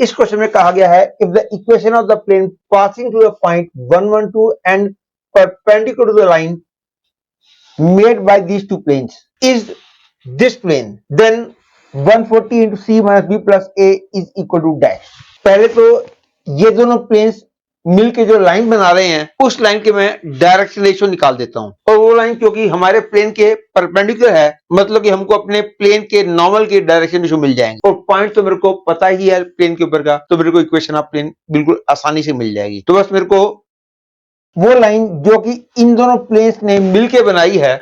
इस क्वेश्चन में कहा गया है if the equation of the plane passing through the point 112 and perpendicular to the line made by these two planes is this plane, then 140 into c minus b plus a is equal to dash। पहले तो ये दोनों planes मिलके जो line बना रहे हैं उस लाइन के मैं डायरेक्शन रेशियो निकाल देता हूं, और वो लाइन क्योंकि हमारे प्लेन के परपेंडिकुलर है मतलब कि हमको अपने प्लेन के नॉर्मल के डायरेक्शन रेशियो मिल जाएंगे, और पॉइंट तो मेरे को पता ही है प्लेन के ऊपर का, तो मेरे को इक्वेशन ऑफ प्लेन बिल्कुल आसानी से मिल जाएगी। तो बस मेरे को वो लाइन जो कि इन दोनों प्लेन्स ने मिलके बनाई है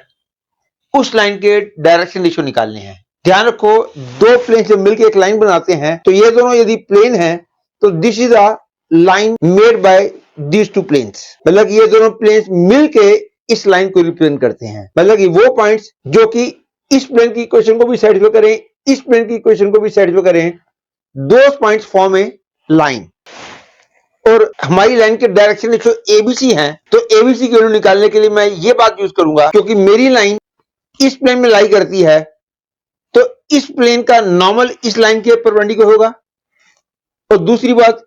उस लाइन के डायरेक्शन रेशियो निकालने हैं। ध्यान रखो, दो प्लेन से मिलकर एक लाइन बनाते हैं तो ये दोनों यदि प्लेन है तो this is a line made by these two planes, मतलब ये दोनों प्लेन्स मिलके इस लाइन को रिप्रेजेंट करते हैं। मतलब कि वो पॉइंट्स जो कि इस प्लेन की इक्वेशन को भी सेटिस्फाई करें, इस प्लेन की इक्वेशन को भी सेटिस्फाई करें, दोस पॉइंट्स फॉर्म ए लाइन। और हमारी लाइन के डायरेक्शन रेशियो एबीसी है, तो एबीसी की वैल्यू निकालने के लिए मैं ये बात यूज करूंगा क्योंकि मेरी लाइन इस प्लेन में लाई करती है तो इस प्लेन का नॉर्मल इस लाइन के परपेंडिकुलर होगा, और दूसरी बात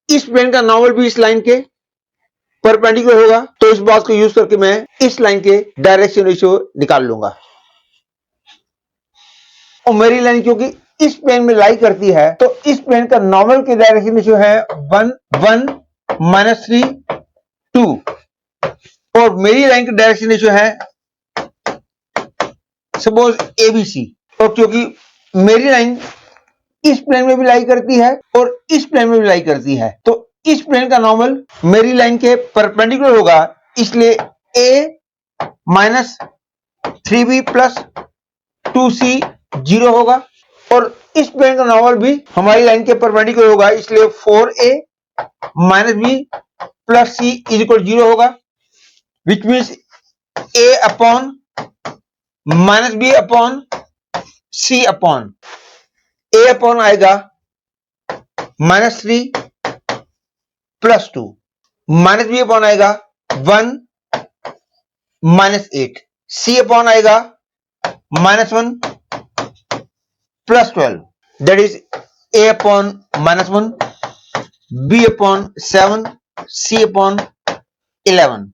इस प्लेन का नॉर्मल भी इस लाइन के परपेंडिकुलर होगा। तो इस बात को यूज करके मैं इस लाइन के डायरेक्शन रेशियो निकाल लूंगा। और मेरी लाइन क्योंकि इस प्लेन में लाई करती है तो इस प्लेन का नॉर्मल के डायरेक्शन रेशियो है 1 1 माइनस 3 2, और मेरी लाइन का डायरेक्शन रेशियो है सपोज एबीसी, और क्योंकि मेरी लाइन इस प्लेन में भी लाई करती है और इस प्लेन में भी लाई करती है तो इस प्लेन का नॉर्मल मेरी लाइन के परपेंडिकुलर होगा, इसलिए ए माइनस 3b प्लस 2c 0 होगा, और इस प्लेन का नॉर्मल भी हमारी लाइन के परपेंडिकुलर होगा, इसलिए 4a minus b plus c is equal 0 होगा, which means a upon minus b upon c upon a upon आएगा minus 3 plus 2, minus b upon आएगा 1 माइनस 8, c अपॉन आएगा minus 1 plus 12, that is a upon minus 1, b upon 7, c upon 11।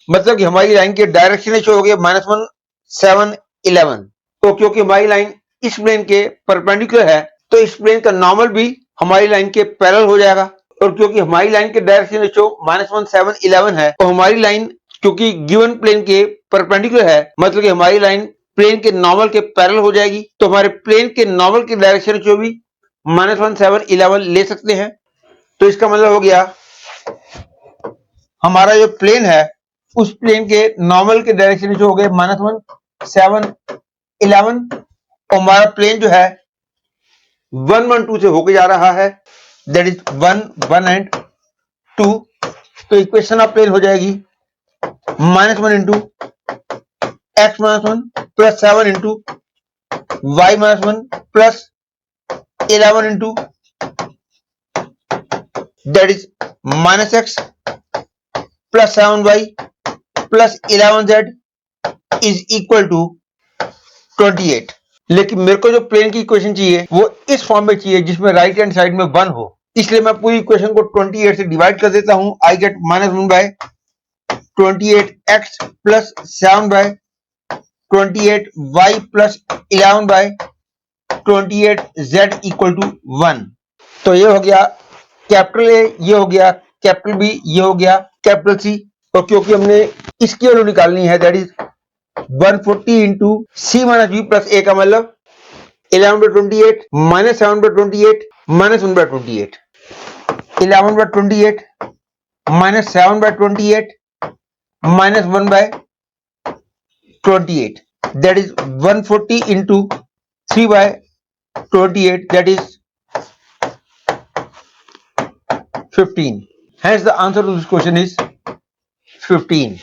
मतलब कि हमारी line के direction ratio हो गया minus 1 7 11। तो क्योंकि हमारी लाइन इस प्लेन के परपेंडिकुलर है तो इस प्लेन का नॉर्मल भी हमारी लाइन के पैरेलल हो जाएगा, और क्योंकि हमारी लाइन के डायरेक्शन रेशियो माइनस 1 7 11 है तो हमारी लाइन क्योंकि गिवन प्लेन के परपेंडिकुलर है मतलब कि हमारी लाइन प्लेन के नॉर्मल के पैरेलल हो जाएगी, तो हमारे प्लेन के नॉर्मल के डायरेक्शन रेशियो भी माइनस 1 7 11 ले सकते हैं। तो इसका मतलब हो गया हमारा जो प्लेन है उस प्लेन के नॉर्मल के डायरेक्शन रेशियो हो गए माइनस 1 7 11, और हमारा प्लेन जो है 1 1 2 से होके जा रहा है, दैट इज 1 1 एंड 2। तो इक्वेशन ऑफ प्लेन हो जाएगी minus 1 into x minus 1 plus 7 into y minus 1 plus 11 into that is minus x plus 7y plus 11z is equal to 28। लेकिन मेरे को जो प्लेन की इक्वेशन चाहिए वो इस फॉर्म में चाहिए जिसमें राइट हैंड साइड में 1 हो, इसलिए मैं पूरी इक्वेशन को 28 से डिवाइड कर देता हूं। I get minus 1 by 28x plus 7 by 28y plus 11 by 28z equal to 1। तो ये हो गया कैपिटल ए, ये हो गया कैपिटल बी, ये हो गया कैपिटल सी, और क्योंकि हमने इसकी वैल्यू निकालनी है that is 140 into C minus B plus A का मतलब 11 by 28 minus 7 by 28 minus 1 by 28, 11 by 28 minus 7 by 28 minus 1 by 28, that is 140 into 3 by 28, that is 15. Hence the answer to this question is 15.